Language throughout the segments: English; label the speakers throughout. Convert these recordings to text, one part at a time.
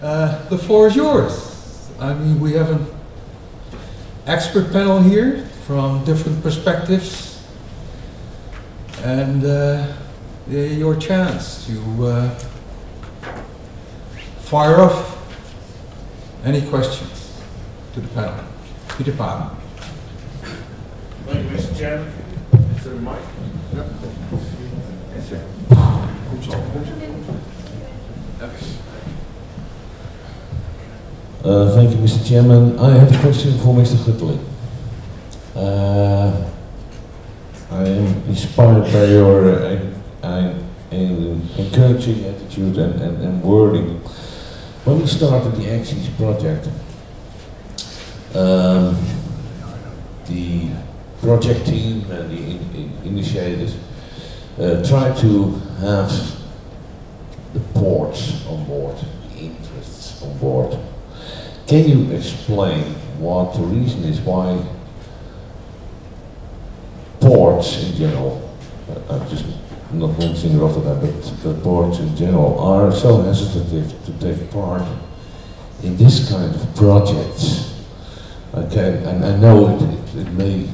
Speaker 1: The floor is yours. I mean, we have an expert panel here from different perspectives, and your chance to fire off any questions to the panel. Peter Pan.
Speaker 2: Thank you, Mr. Chairman. Is there a mic?
Speaker 1: Yep.
Speaker 2: Yes, sir.
Speaker 3: Thank you, Mr. Chairman. I have a question for Mr. Gutteling. I am inspired by your encouraging attitude and wording. When we started the ACCSEAS project, the project team and the initiators tried to have the ports on board, the interests on board. Can you explain what the reason is why ports in general, I'm just not mentioning Rotterdam, but ports in general are so hesitant to take part in this kind of projects? Okay, and I know it may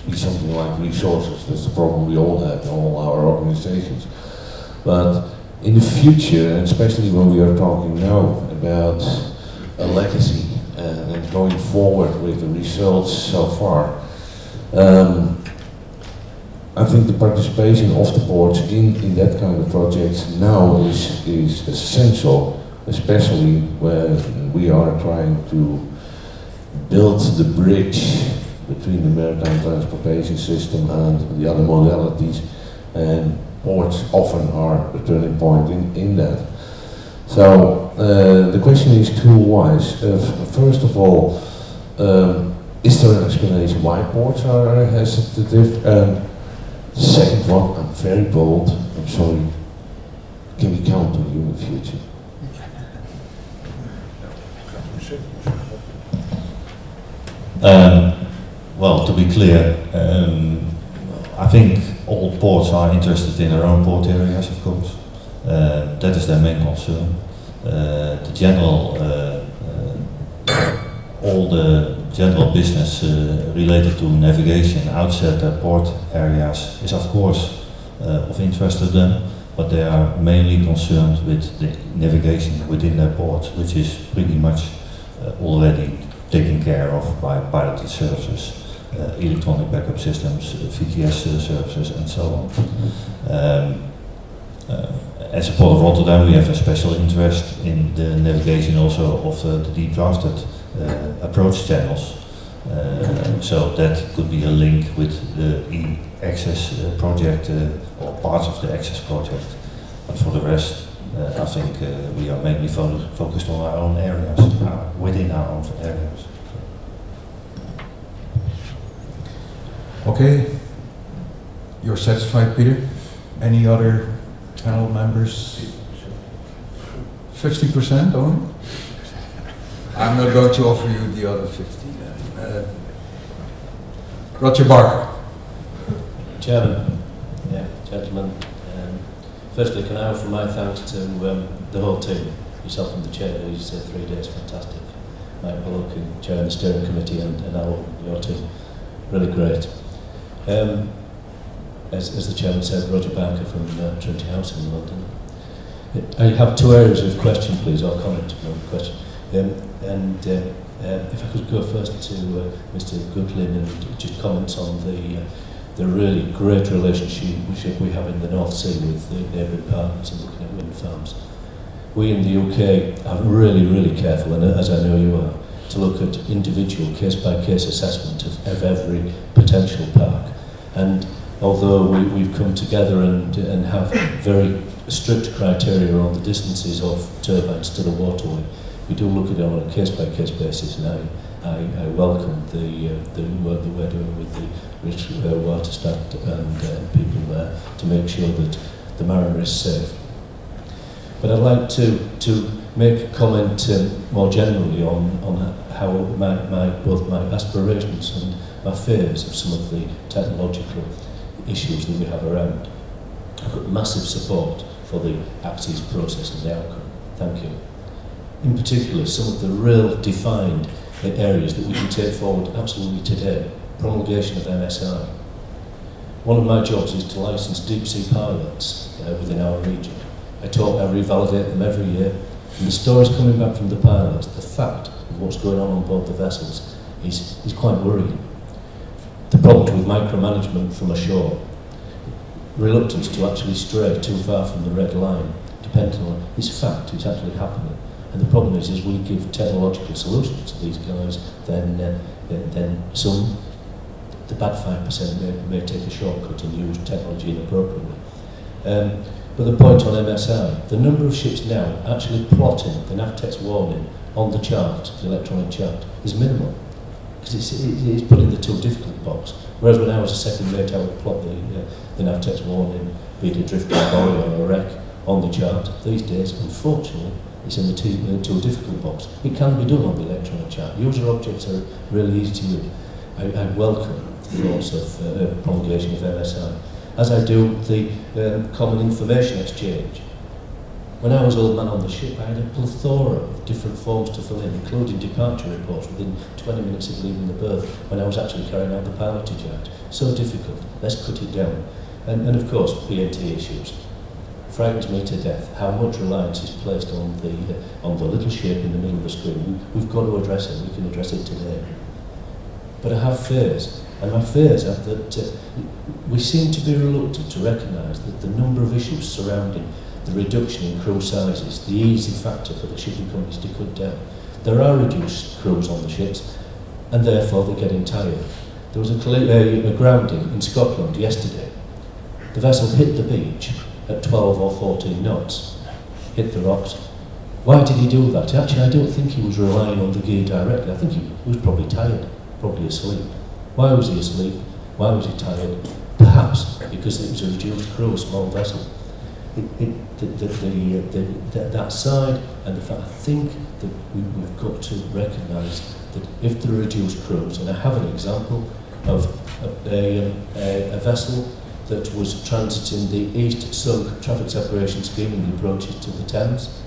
Speaker 3: be something like resources. That's the problem we all have in all our organizations. But in the future, and especially when we are talking now about a legacy and going forward with the results so far, I think the participation of the boards in that kind of projects now is essential, especially when we are trying to build the bridge between the maritime transportation system and the other modalities, and ports often are the turning point in that. So the question is two-wise. First of all, is there an explanation why ports are hesitant? Second one, I'm very bold, I'm sorry. Can we count on you in the future?
Speaker 4: Well, to be clear, I think all ports are interested in their own port areas, of course. That is their main concern. The general, all the general business related to navigation outside their port areas is of course of interest to them, but they are mainly concerned with the navigation within their ports, which is pretty much already taken care of by piloted services, electronic backup systems, VTS services, and so on. As a Port of Rotterdam, we have a special interest in the navigation also of the deep drafted approach channels. So that could be a link with the e-access project or parts of the access project. But for the rest, I think we are mainly focused on our own areas, within our own areas.
Speaker 1: Okay, you're satisfied, Peter? Any other panel members? 50% only? I'm not going to offer you the other 50. Roger Barker.
Speaker 5: Chairman, gentlemen, firstly can I offer my thanks to the whole team, yourself and the chair, these 3 days, fantastic. Mike Bullock, chairing the steering committee, and your team, really great. As the chairman said, Roger Barker from Trinity House in London. I have 2 areas of question, please, or comment, no question. If I could go first to Mr. Gutteling and just comments on the really great relationship we have in the North Sea with the neighbouring partners and looking at wind farms. We in the UK are really, really careful, and as I know you are, to look at individual case-by-case assessment of every potential park. And although we've come together and have very strict criteria on the distances of turbines to the waterway, we do look at it on a case-by-case basis, and I welcome the work that we're doing with the Rich Waterstadt and people there to make sure that the mariner is safe. But I'd like to make a comment more generally on how both my aspirations and my fears of some of the technological issues that we have around. I've got massive support for the ACCSEAS process and the outcome. Thank you. in particular some of the real defined areas that we can take forward absolutely today. Promulgation of MSI. One of my jobs is to license deep sea pilots within our region. I revalidate them every year, and the stories coming back from the pilots, the fact of what's going on board the vessels is quite worrying. The problems with micromanagement from ashore, reluctance to actually stray too far from the red line, depending on this fact, it's actually happening. And the problem is we give technological solutions to these guys, then some, the bad 5% may take a shortcut and use technology inappropriately. But the point on MSI, the number of ships now actually plotting the Navtex warning on the chart, the electronic chart, is minimal. Because it's put in the too difficult box. Whereas when I was a second mate, I would plot the Navtex warning, be it a drift by buoy or a wreck, on the chart. These days, unfortunately, it's in the too difficult box. It can be done on the electronic chart. User objects are really easy to use. I welcome the thoughts of promulgation of MSI, as I do the common information exchange. When I was old man on the ship, I had a plethora of different forms to fill in, including departure reports within 20 minutes of leaving the berth when I was actually carrying out the pilotage act. So difficult. Let's cut it down. And of course, PNT issues. Frightens me to death how much reliance is placed on the little shape in the middle of the screen. We've got to address it. We can address it today. But I have fears, and my fears are that we seem to be reluctant to recognise that the number of issues surrounding the reduction in crew sizes, the easy factor for the shipping companies to cut down. There are reduced crews on the ships, and therefore they're getting tired. There was a grounding in Scotland yesterday. The vessel hit the beach at 12 or 14 knots, hit the rocks. Why did he do that? Actually, I don't think he was relying on the gear directly. I think he was probably tired, probably asleep. Why was he asleep? Why was he tired? Perhaps because it was a reduced crew, a small vessel. That side, and the fact, I think that we've got to recognise that if there are reduced crews, and I have an example of a vessel that was transiting the East Sunk traffic separation scheme in the approaches to the Thames.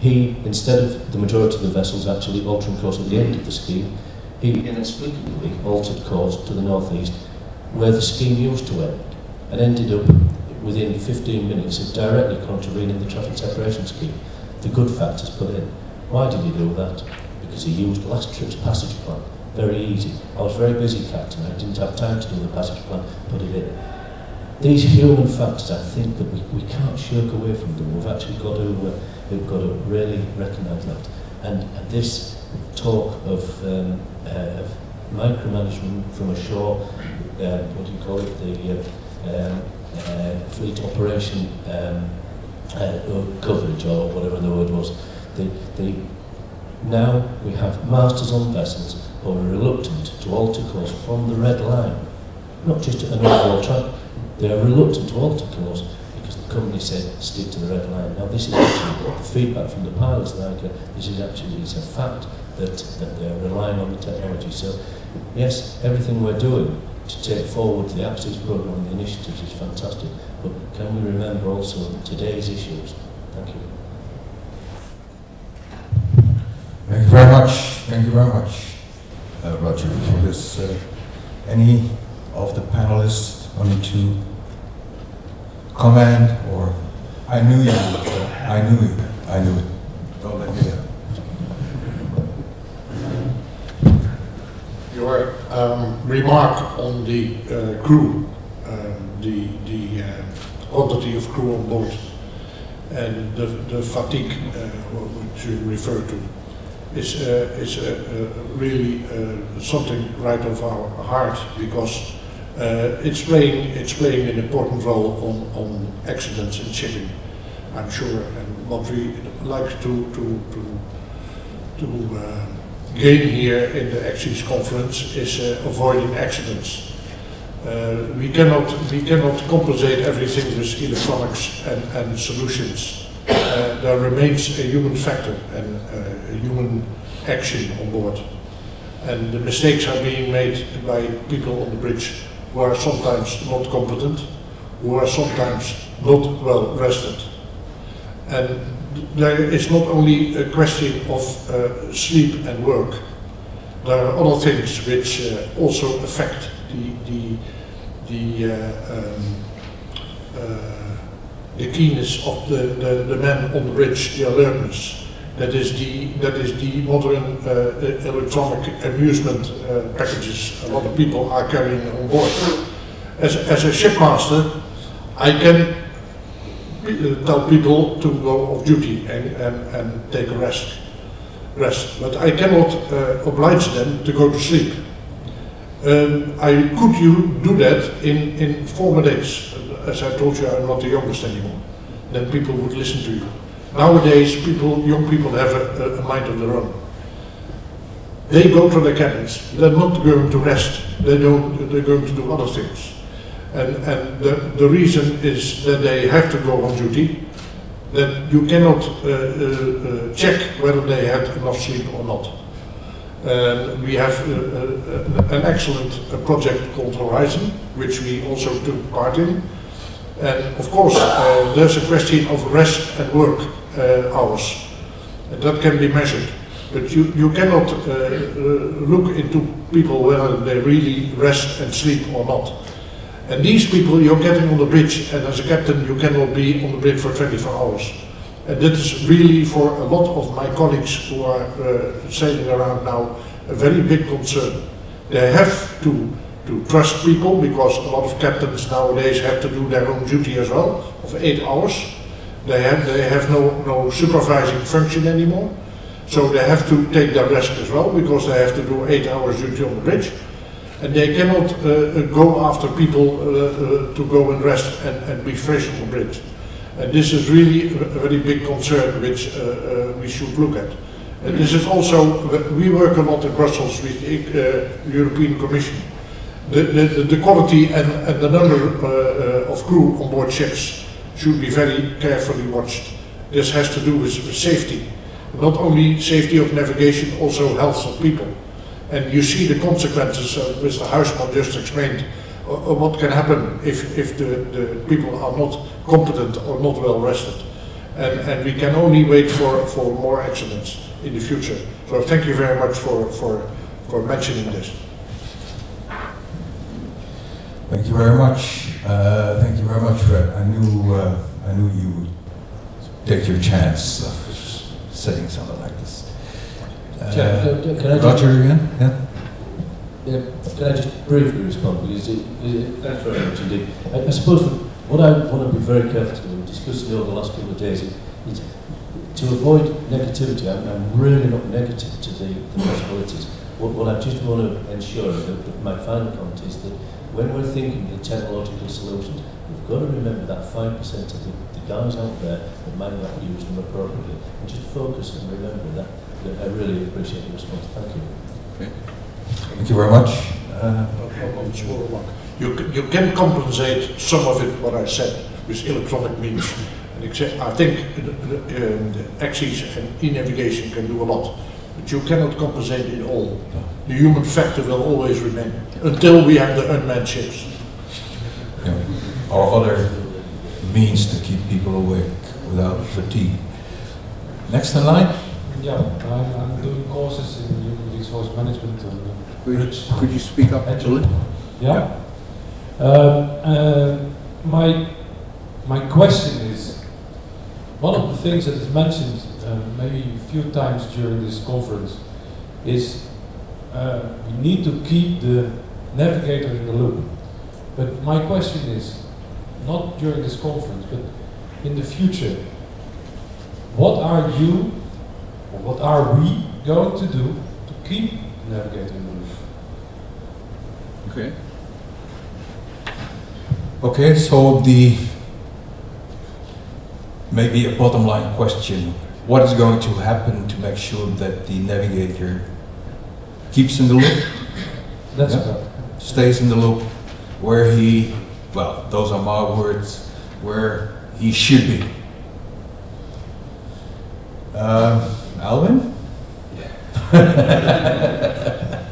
Speaker 5: He, instead of the majority of the vessels actually altering course at the end of the scheme, he inexplicably altered course to the northeast, where the scheme used to end, and ended up within 15 minutes of directly contravening the traffic separation scheme. The good factors put in. Why did he do that? Because he used last trip's passage plan. Very easy. I was very busy, Captain. I didn't have time to do the passage plan, put it in. These human factors, I think that we can't shirk away from them. We've actually got to really recognise that. And this talk of micromanagement from ashore, what do you call it, the fleet operation coverage, or whatever the word was. Now we have masters on vessels who are reluctant to alter course from the red line, not just an overall track. They are reluctant to alter course because the company said stick to the red line. Now this is actually the feedback from the pilots. This is actually a fact that they are relying on the technology. So yes, everything we're doing to take forward the ACCSEAS programme and the initiatives is fantastic. But can we remember also today's issues? Thank you.
Speaker 1: Thank you very much. Thank you very much, Roger, for this. Any of the panelists wanted to comment, or I knew you. I knew it. Don't let me down.
Speaker 6: Your remark on the crew, the quantity of crew on board, and the fatigue which you refer to, is really something right of our heart, because it's playing an important role on accidents in shipping, I'm sure. And what we like to gain here in the ACCSEAS conference is avoiding accidents. We cannot compensate everything with electronics and solutions. There remains a human factor and a human action on board. And the mistakes are being made by people on the bridge who are sometimes not competent, who are sometimes not well rested. And there is not only a question of sleep and work. There are other things which also affect the keenness of the men on the bridge, the alertness. That is the modern electronic amusement packages a lot of people are carrying on board. As a shipmaster, I can tell people to go off duty and take a rest, but I cannot oblige them to go to sleep. I could do that in former days. As I told you, I'm not the youngest anymore. Then people would listen to you. Nowadays, young people have a mind of their own. They go to their cabins. They're not going to rest. They're going to do other things. And the reason is that they have to go on duty. That you cannot check whether they had enough sleep or not. We have an excellent project called Horizon, which we also took part in. And of course, there's a question of rest and work hours. And that can be measured. But you cannot look into people whether they really rest and sleep or not. And these people you're getting on the bridge, and as a captain you cannot be on the bridge for 24 hours. And that is really for a lot of my colleagues who are sailing around now a very big concern. They have to trust people, because a lot of captains nowadays have to do their own duty as well, of 8 hours. They have no supervising function anymore. So they have to take their rest as well, because they have to do 8 hours duty on the bridge. And they cannot go after people to go and rest and be fresh on the bridge. And this is really a very big concern which we should look at. And this is also, we work a lot in Brussels with the European Commission. The quality and the number of crew on board ships should be very carefully watched. This has to do with safety. Not only safety of navigation, also health of people. And you see the consequences, Mr. Huisman just explained, what can happen if the people are not competent or not well rested. And we can only wait for more accidents in the future. So thank you very much for mentioning this.
Speaker 1: Thank you very much. Thank you very much, Fred. I knew you would take your chance of saying something like this.
Speaker 5: Can I
Speaker 1: Roger again? Yeah.
Speaker 5: Yeah, can I just briefly respond, because thanks very much indeed. I suppose what I want to be very careful to do, discussing over the last couple of days, is to avoid negativity. I'm really not negative to the possibilities. What I just want to ensure, that my final comment is that when we're thinking the technological solutions, we've got to remember that 5% of the guys out there that might not use them appropriately, and just focus and remember that. I really appreciate the response. Thank you.
Speaker 1: Okay. Thank you very much.
Speaker 6: You can compensate some of it, what I said, with electronic means. And I think the ACCSEAS and e-navigation can do a lot, but you cannot compensate it all. The human factor will always remain, until we have the unmanned ships.
Speaker 1: Yeah. Or other means to keep people awake without fatigue. Next in line?
Speaker 7: Yeah, I'm doing courses in human resource management.
Speaker 1: Could you speak up, actually?
Speaker 7: Yeah. My question is, one of the things that is mentioned maybe a few times during this conference is we need to keep the navigator in the loop. But my question is, not during this conference, but in the future, what are you, or what are we going to do to keep the navigator in the loop?
Speaker 1: Okay. Okay, so maybe a bottom line question. What is going to happen to make sure that the navigator keeps in the loop?
Speaker 7: That's
Speaker 1: yeah.
Speaker 7: correct.
Speaker 1: Stays in the loop where he, well, those are my words, where he should be. Alvin?
Speaker 8: Yeah,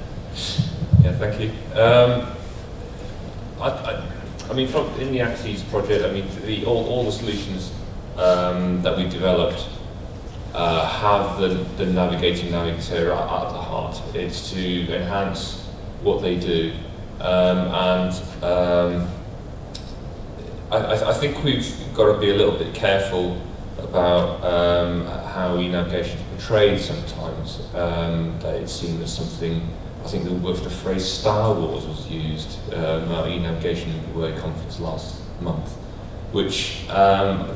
Speaker 8: thank you. I mean, in the ACCSEAS project, I mean, all the solutions that we developed have the navigating navigator at the heart. It's to enhance what they do, I think we've got to be a little bit careful about how e-navigation is portrayed sometimes. That it's seen as something, I think the phrase Star Wars was used at e-navigation World Conference last month, which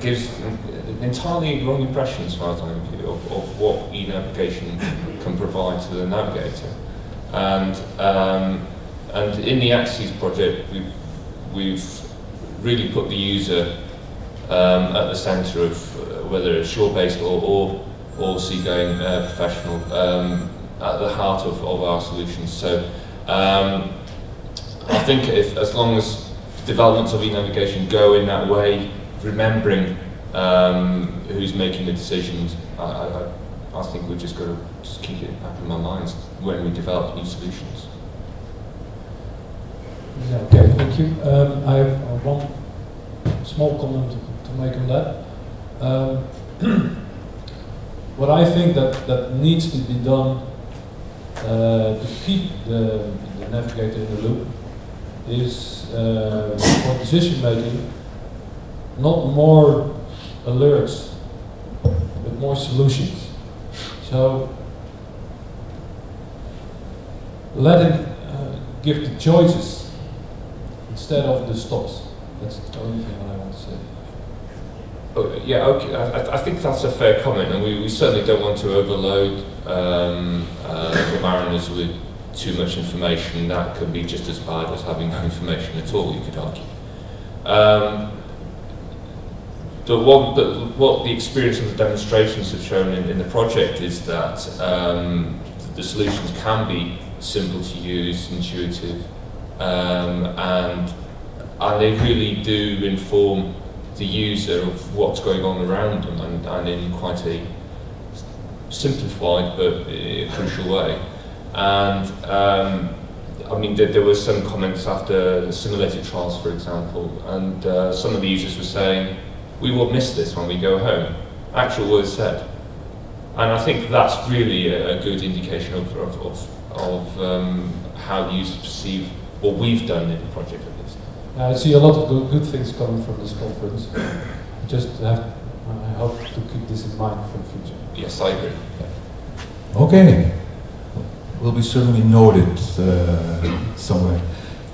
Speaker 8: gives an entirely wrong impression as far as I'm concerned of what e-navigation can provide to the navigator. And in the ACCSEAS project, we've really put the user at the centre of whether it's shore-based or seagoing professional, at the heart of our solutions. So I think as long as developments of e-navigation go in that way, remembering who's making the decisions, I think we've just got to just keep it back in our minds when we develop new solutions.
Speaker 7: Yeah, okay, thank you. I have one small comment to make on that. What I think that needs to be done to keep the navigator in the loop is for decision making, not more alerts, but more solutions. So let him give the choices instead of the stops. That's the only thing I want to say.
Speaker 8: Oh, yeah, okay. I think that's a fair comment, and we certainly don't want to overload the mariners with too much information. That could be just as bad as having no information at all, you could argue. What the experience of the demonstrations have shown in the project is that the solutions can be simple to use, intuitive, and they really do inform the user of what's going on around them, and in quite a simplified but crucial way. And I mean, there were some comments after the simulated trials, for example, and some of the users were saying, we will miss this when we go home. Actual words said. And I think that's really a good indication of how the users perceive what we've done in the project at least.
Speaker 7: I see a lot of good things coming from this conference. I hope to keep this in mind for the future.
Speaker 8: Yes, I agree.
Speaker 7: Yeah.
Speaker 1: Okay. Will be certainly noted somewhere.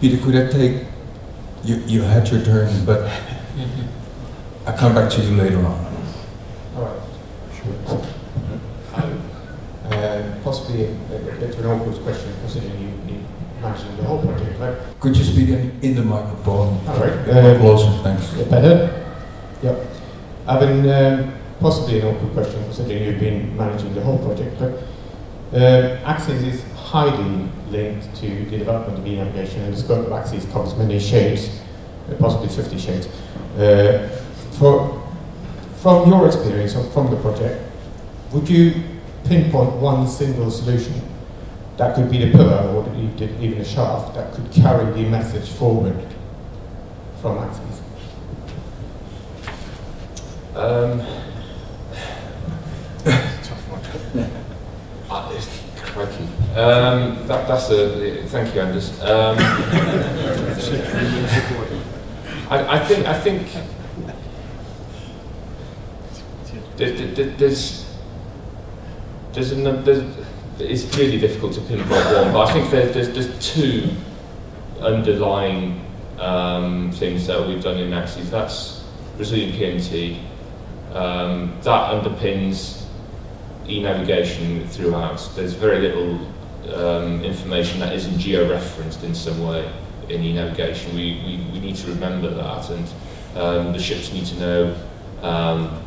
Speaker 1: Peter, could I take, you had your turn, but I'll come back to you later on.
Speaker 9: All right. Sure. Possibly a bit of an awkward question, considering you managing the whole project, right?
Speaker 1: Could you speak in the microphone?
Speaker 9: All right.
Speaker 1: Closer, thanks.
Speaker 9: Better? Yep. I've been possibly an awkward question, considering you've been managing the whole project, but ACCSEAS is highly linked to the development of e-navigation, and the scope of ACCSEAS covers many shades, possibly 50 shades. From your experience from the project, would you pinpoint one single solution that could be the pillar, or even a shaft, that could carry the message forward from ACCSEAS?
Speaker 6: Tough one.
Speaker 8: Crikey. That's thank you, Anders. I think it's really difficult to pinpoint one, but I think there's two underlying things that we've done in ACCSEAS. That's resilient PNT. That underpins e-navigation throughout. There's very little information that isn't geo-referenced in some way in e-navigation. We need to remember that, and the ships need to know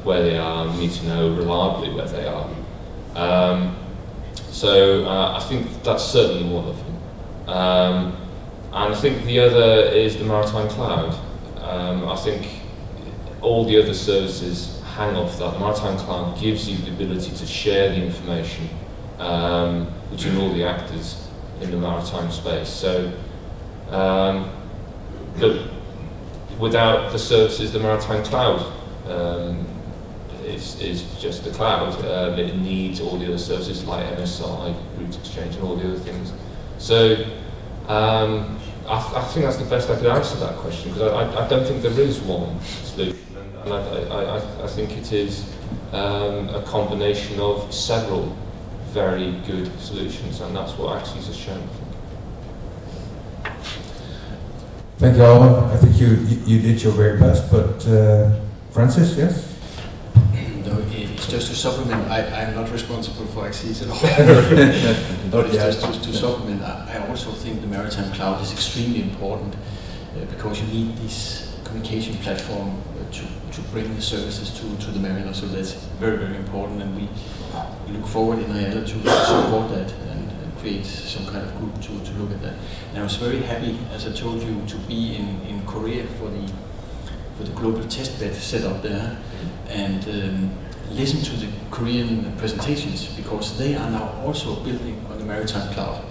Speaker 8: where they are, and we need to know reliably where they are. So I think that's certainly one of them. And I think the other is the maritime cloud. I think all the other services hang off that. The maritime cloud gives you the ability to share the information between all the actors in the maritime space. So without the services, the maritime cloud is just the cloud. It needs all the other services like MSI, route exchange, and all the other things. So I think that's the best I could answer that question, because I don't think there is one solution, and I think it is a combination of several very good solutions, and that's what ACCSEAS has shown.
Speaker 1: Thank you, Alan. I think you did your very best, but Francis, yes?
Speaker 10: No, it's just to supplement. I'm not responsible for ACCSEAS at all. But it's just to supplement. I also think the maritime cloud is extremely important because you need this communication platform to bring the services to the mariner. So that's very, very important, and we look forward in IALA to support that and create some kind of group to look at that. And I was very happy, as I told you, to be in Korea for the global test bed set up there, and listen to the Korean presentations, because they are now also building on the maritime cloud,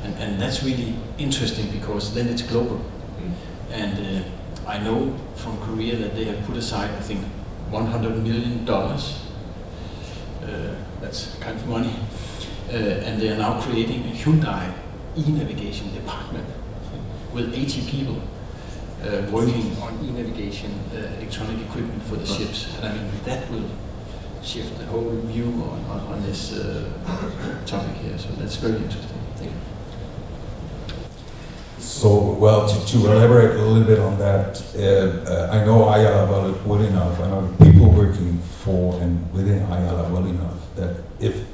Speaker 10: and that's really interesting because then it's global. And I know from Korea that they have put aside, I think, $100 million. That's kind of money, and they are now creating a Hyundai e-navigation department with 80 people working on e-navigation, electronic equipment for the ships. And I mean, that will shift the whole view on this topic here. So that's very interesting. Thank you.
Speaker 1: So, well, to elaborate a little bit on that, I know IALA well enough, I know people working for and within IALA well enough, that if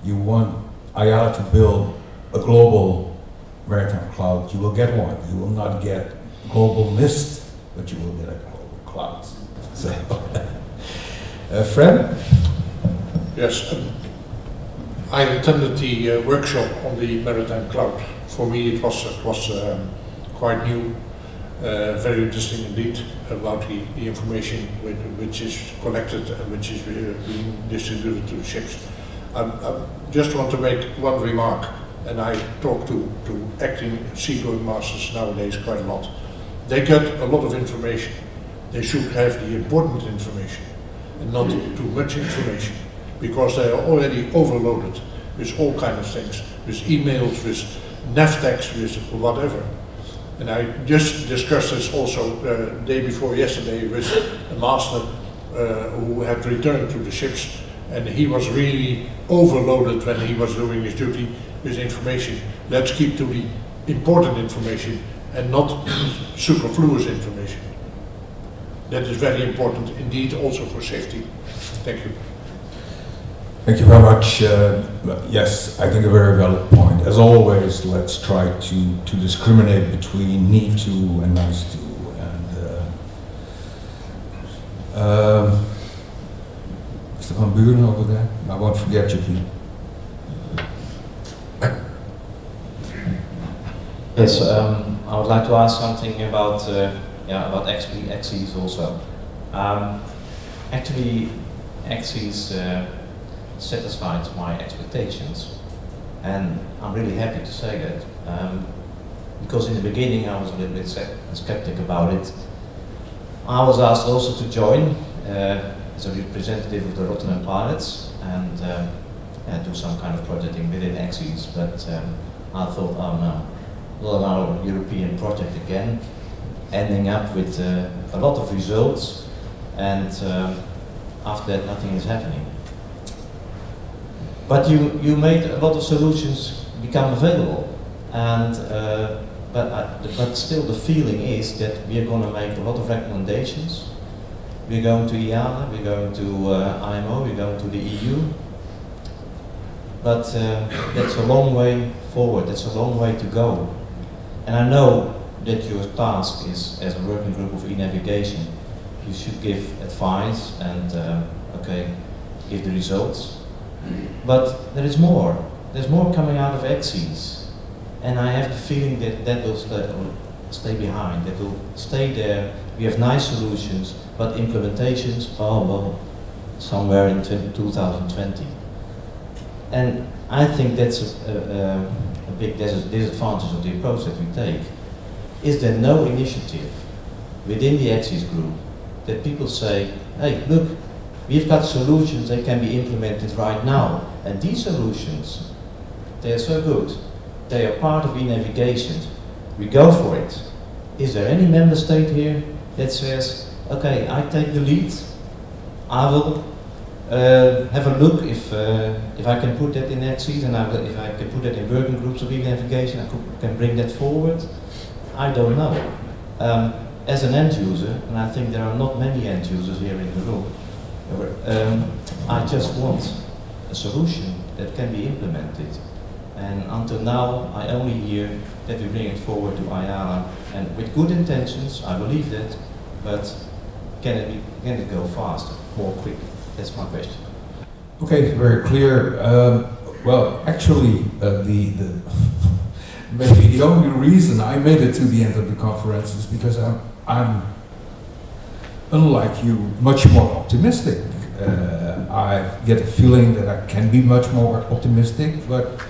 Speaker 1: you want IALA to build a global maritime cloud, you will get one. You will not get global NIST, but you will get a global cloud. So, Fred?
Speaker 6: Yes, I attended the workshop on the maritime cloud. For me, it was quite new, very interesting indeed, about the information which is collected and which is being distributed to the ships. I just want to make one remark, and I talk to acting seagoing masters nowadays quite a lot. They get a lot of information. They should have the important information and not too much information, because they are already overloaded with all kinds of things, with emails, with NAVTEX, with whatever. And I just discussed this also day before yesterday with a master who had returned to the ships, and he was really overloaded when he was doing his duty with information. Let's keep to the important information and not superfluous information. That is very important indeed, also for safety. Thank you.
Speaker 1: Thank you very much. Yes, I think a very valid point. As always, let's try to discriminate between need to and nice to. And Mr. Van Buren over there, I won't forget you, please.
Speaker 11: Yes, I would like to ask something about ACCSEAS also. Actually, ACCSEAS satisfied my expectations, and I'm really happy to say that, because in the beginning I was a little bit skeptic about it. I was asked also to join as a representative of the Rotterdam pilots and do some kind of projecting within ACCSEAS, but I thought, oh no, not another European project again, ending up with a lot of results, and after that nothing is happening. But you made a lot of solutions become available, and but still the feeling is that we are going to make a lot of recommendations. We're going to IALA, we're going to IMO, we're going to the EU, but that's a long way forward, that's a long way to go. And I know that your task is, as a working group of e-navigation, you should give advice and give the results. But there is more. There's more coming out of ACCSEAS, and I have the feeling that that will stay behind. That will stay there. We have nice solutions, but implementations, oh well, somewhere in 2020. And I think that's a big disadvantage of the approach that we take. Is there no initiative within the ACCSEAS group that people say, hey, look, We've got solutions that can be implemented right now, and these solutions, they are so good. They are part of e-navigation. We go for it. Is there any member state here that says, okay, I take the lead, I will have a look if I can put that in ACCSEAS, and if I can put that in working groups of e-navigation, I can bring that forward? I don't know. As an end user, and I think there are not many end users here in the room, I just want a solution that can be implemented. And until now, I only hear that we bring it forward to IALA, and with good intentions, I believe that, but can it go faster, more quick? That's my question.
Speaker 1: Okay, very clear. Well, actually, maybe the only reason I made it to the end of the conference is because I'm unlike you, much more optimistic. I get a feeling that I can be much more optimistic, but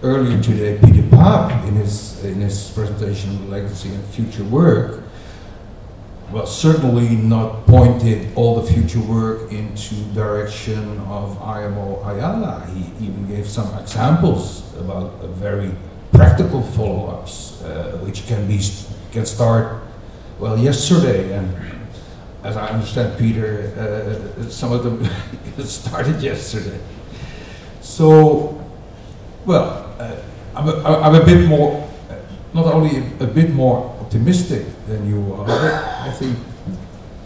Speaker 1: earlier today, Peter Paap, in his presentation on legacy and future work, well, certainly not pointed all the future work into direction of IMO IALA. He even gave some examples about very practical follow-ups, which can start, well, yesterday, and as I understand, Peter, some of them started yesterday. So, well, I'm a bit more, not only a bit more optimistic than you are, but I think,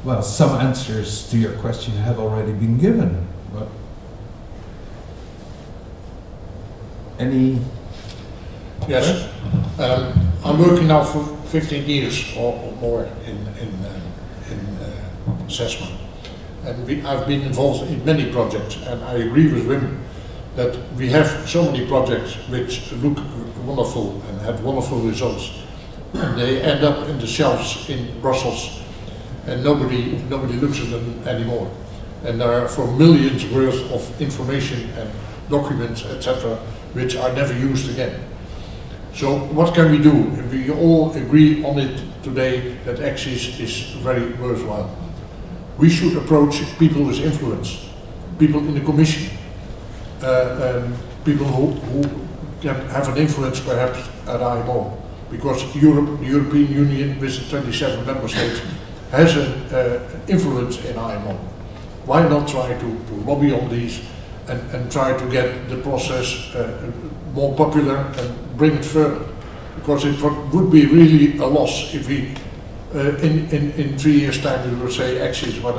Speaker 1: well, some answers to your question have already been given. But any?
Speaker 6: Yes, I'm working now for 15 years or more in assessment, and I've been involved in many projects, and I agree with Wim that we have so many projects which look wonderful and have wonderful results, and they end up in the shelves in Brussels, and nobody looks at them anymore. And there are for millions worth of information and documents, etc., which are never used again. So what can we do? We all agree on it today that ACCSEAS is very worthwhile. We should approach people with influence, people in the Commission, people who can have an influence perhaps at IMO, because Europe, the European Union with the 27 member states has an influence in IMO. Why not try to lobby on these and try to get the process more popular and bring it further? Because it would be really a loss if we in 3 years' time we will say ACCSEAS, what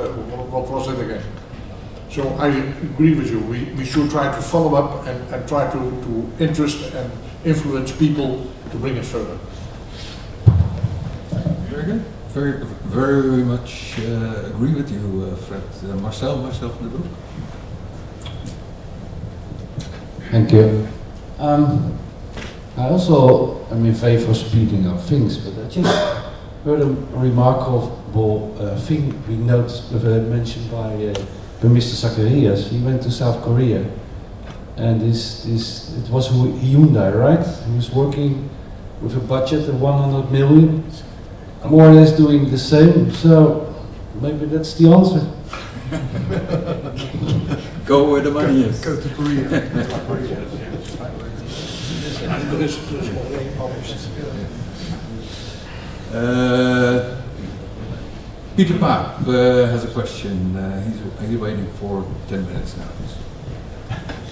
Speaker 6: was it again? So I agree with you, we should try to follow up and try to interest and influence people to bring it further.
Speaker 1: Very good. Very much agree with you, Fred. Marcel from the group.
Speaker 3: Thank you. I also am in favor of speeding up things, but I just heard a remarkable thing we noticed, mentioned by Mr. ACCSEAS. He went to South Korea, and it was Hyundai, right? He was working with a budget of 100 million, more or less doing the same. So maybe that's the answer.
Speaker 1: Go where the money is.
Speaker 6: Go to Korea.
Speaker 1: Peter Paap has a question. He's waiting for 10 minutes now.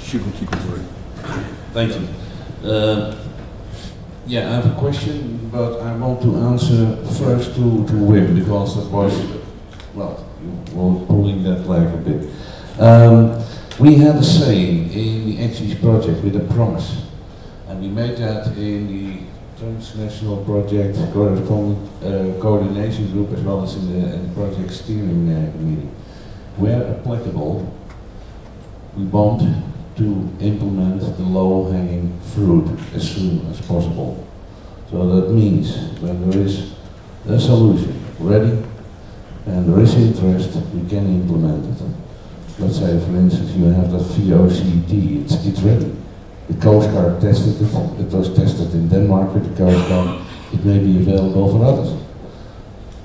Speaker 1: Shouldn't keep it going.
Speaker 3: Thank you. Yeah, I have a question, but I want to answer first to Wim, because that was, well, you were pulling that leg a bit. We had a saying in the ACCSEAS project with a promise, and we made that in the transnational project coordination group as well as in the project steering committee. Where applicable, we want to implement the low-hanging fruit as soon as possible. So that means when there is a solution ready and there is interest, we can implement it. Let's say, for instance, you have that VOCT, it's ready. The Coast Guard tested it, it was tested in Denmark with the Coast Guard, it may be available for others.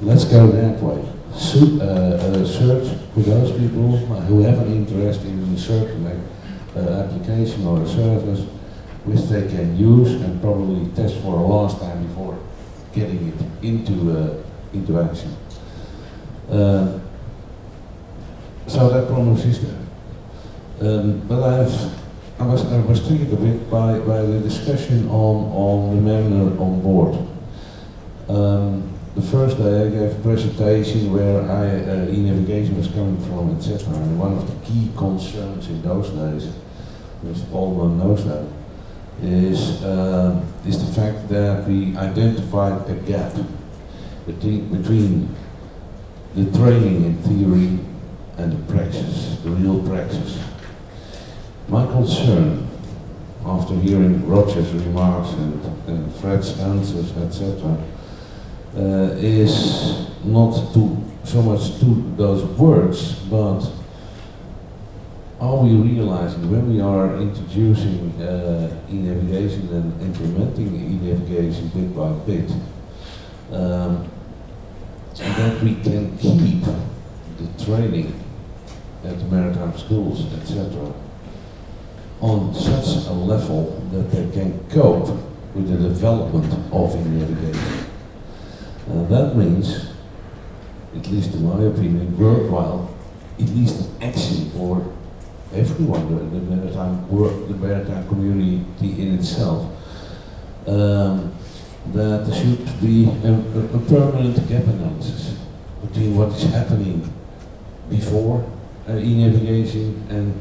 Speaker 3: Let's go that way. search for those people who have an interest in a certain application or a service which they can use and probably test for a last time before getting it into action. So that promise is there. But I was triggered a bit by the discussion on the manner on board. The first day I gave a presentation where e-navigation was coming from, etc. And one of the key concerns in those days, Mr. Polman knows that, is the fact that we identified a gap between the training in theory and the praxis, the real praxis. My concern, after hearing Roger's remarks and Fred's answers, etc., is not so much to those words, but are we realizing when we are introducing e-navigation and implementing e-navigation bit by bit, that we can keep the training at the maritime schools, etc., on such a level that they can cope with the development of e-navigation. That means, at least in my opinion, worthwhile, at least an action for everyone, the maritime community in itself, that there should be a permanent gap analysis between what is happening before e-navigation and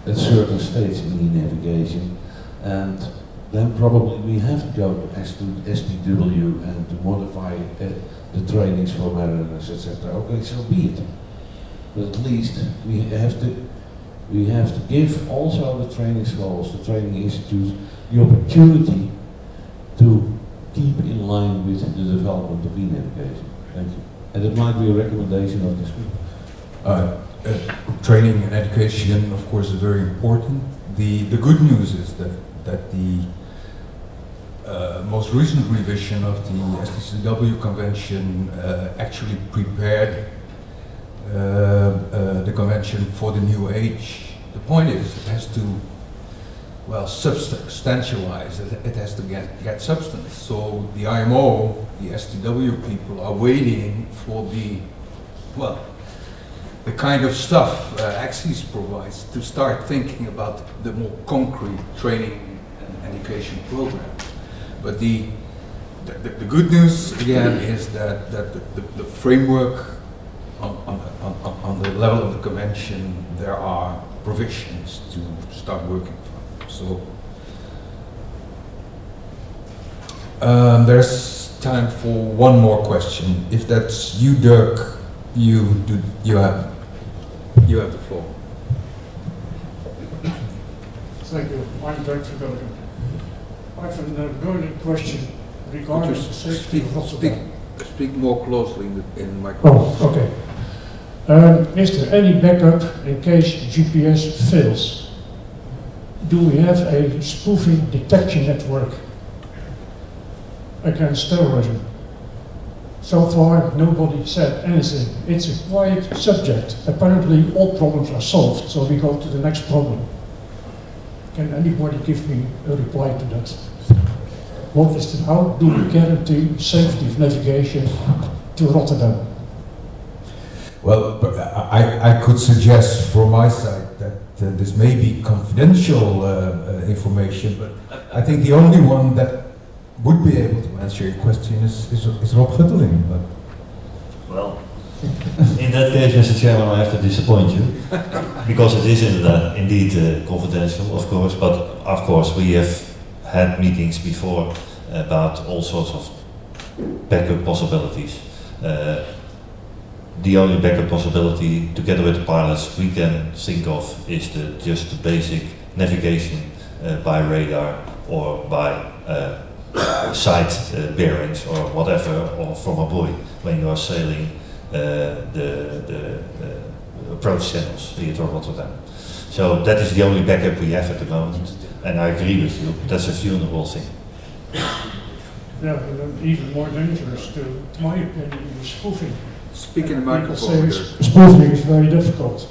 Speaker 3: at certain stages in e-navigation, and then probably we have to go to STW and to modify the trainings for mariners, etc. Okay, so be it. But at least we have to give also the training schools, the training institutes, the opportunity to keep in line with the development of e-navigation. Thank you. And it might be a recommendation of this group.
Speaker 1: Training and education, of course, is very important. The good news is that the most recent revision of the STCW Convention actually prepared the convention for the new age. The point is, it has to, well, substantialize, it has to get substance. So the IMO, the STW people are waiting for the kind of stuff ACCSEAS provides to start thinking about the more concrete training and education program. But the good news again is that the framework on the level of the convention, there are provisions to start working from. So there's time for one more question. If that's you, Dirk, you have the floor.
Speaker 12: Thank you. I'm Dirk Vergoten. I have a burning question regarding the safety of Rotterdam.
Speaker 1: Speak more closely in the microphone.
Speaker 12: Oh, okay. Is there any backup in case GPS fails? Do we have a spoofing detection network against terrorism? So far, nobody said anything. It's a quiet subject. Apparently, all problems are solved, so we go to the next problem. Can anybody give me a reply to that? How do we guarantee safety of navigation to Rotterdam?
Speaker 1: Well, I could suggest from my side that this may be confidential information, but I think the only one that would be able to answer your question is Rob Gutteling. But
Speaker 4: well, in that case, Mr. Chairman, I have to disappoint you, because it is indeed confidential, of course, but of course we have had meetings before about all sorts of backup possibilities. The only backup possibility, together with the pilots, we can think of is just the basic navigation by radar or by side bearings or whatever, or from a buoy when you are sailing the approach channels here to Rotterdam. So that is the only backup we have at the moment, and I agree with you, that's a vulnerable thing.
Speaker 12: Yeah, and then even more dangerous, to my opinion, is spoofing.
Speaker 1: Speak in the
Speaker 12: People
Speaker 1: microphone.
Speaker 12: say spoofing is very difficult.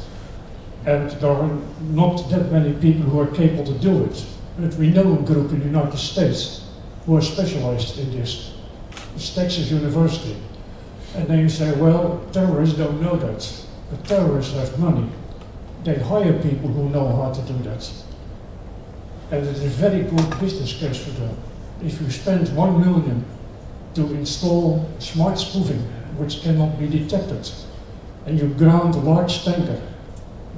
Speaker 12: And there are not that many people who are capable to do it. But we know a group in the United States who are specialized in this. It's Texas University. And then you say, well, terrorists don't know that. But terrorists have money. They hire people who know how to do that. And it is a very good business case for them. If you spend 1 million to install smart spoofing, which cannot be detected, and you ground a large tanker,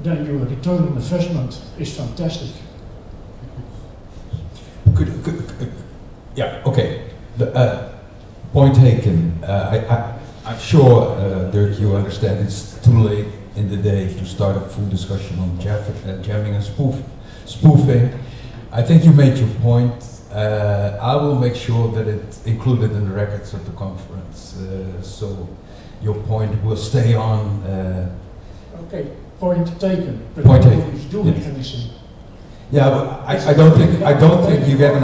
Speaker 12: then your return on investment is fantastic.
Speaker 1: Yeah, okay. Point taken. I'm sure, Dirk, you understand it's too late in the day to start a full discussion on jamming and spoofing. I think you made your point. I will make sure that it's included in the records of the conference, so your point will stay on.
Speaker 12: Okay, point taken. But
Speaker 1: point taken.
Speaker 12: nobody's doing
Speaker 1: yes.
Speaker 12: anything.
Speaker 1: Yeah, but I don't think you get an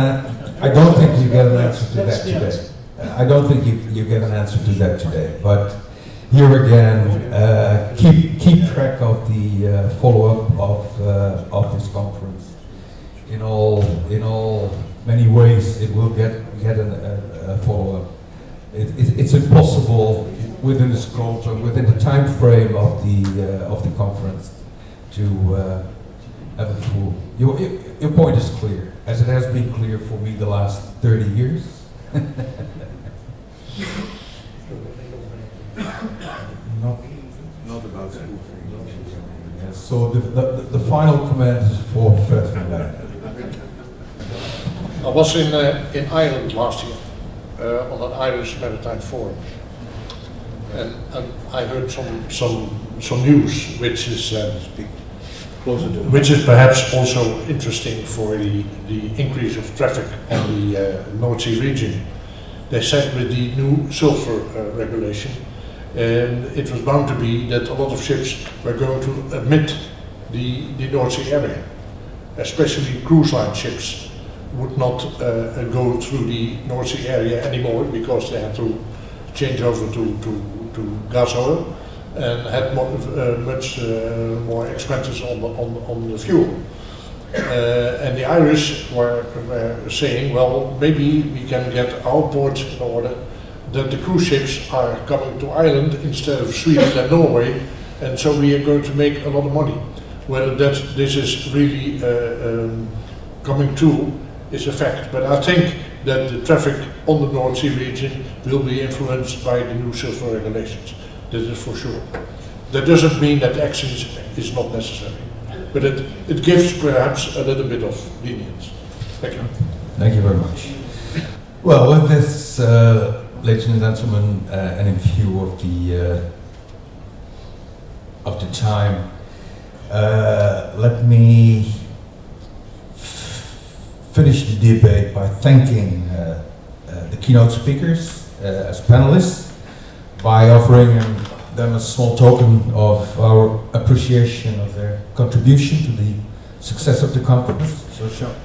Speaker 1: answer to that today. I don't think you get an answer to that today. But here again, keep track of the follow-up of this conference. In all many ways, it will get a follow-up. It's impossible within the scope or within the time frame of the conference to have a full. Your point is clear, as it has been clear for me the last 30 years. Not about spoofing. Yes, so the final comment is for Fred van Leyen.
Speaker 6: I was in Ireland last year on an Irish Maritime Forum, and I heard some news which is perhaps also interesting for the increase of traffic on the North Sea region. They said with the new sulfur regulation, it was bound to be that a lot of ships were going to omit the North Sea area, especially cruise line ships would not go through the North Sea area anymore because they had to change over to gas oil and had much more expenses on the fuel. And the Irish were saying, well, maybe we can get our ports in order that the cruise ships are coming to Ireland instead of Sweden and Norway, and so we are going to make a lot of money. Whether this is really coming true is a fact, but I think that the traffic on the North Sea region will be influenced by the new sulfur regulations. That is for sure. That doesn't mean that action is not necessary, but it gives perhaps a little bit of lenience. Thank you.
Speaker 1: Thank you very much. Well, with this, ladies and gentlemen, and in view of the time, let me finish the debate by thanking the keynote speakers as panelists, by offering them a small token of our appreciation of their contribution to the success of the conference. So,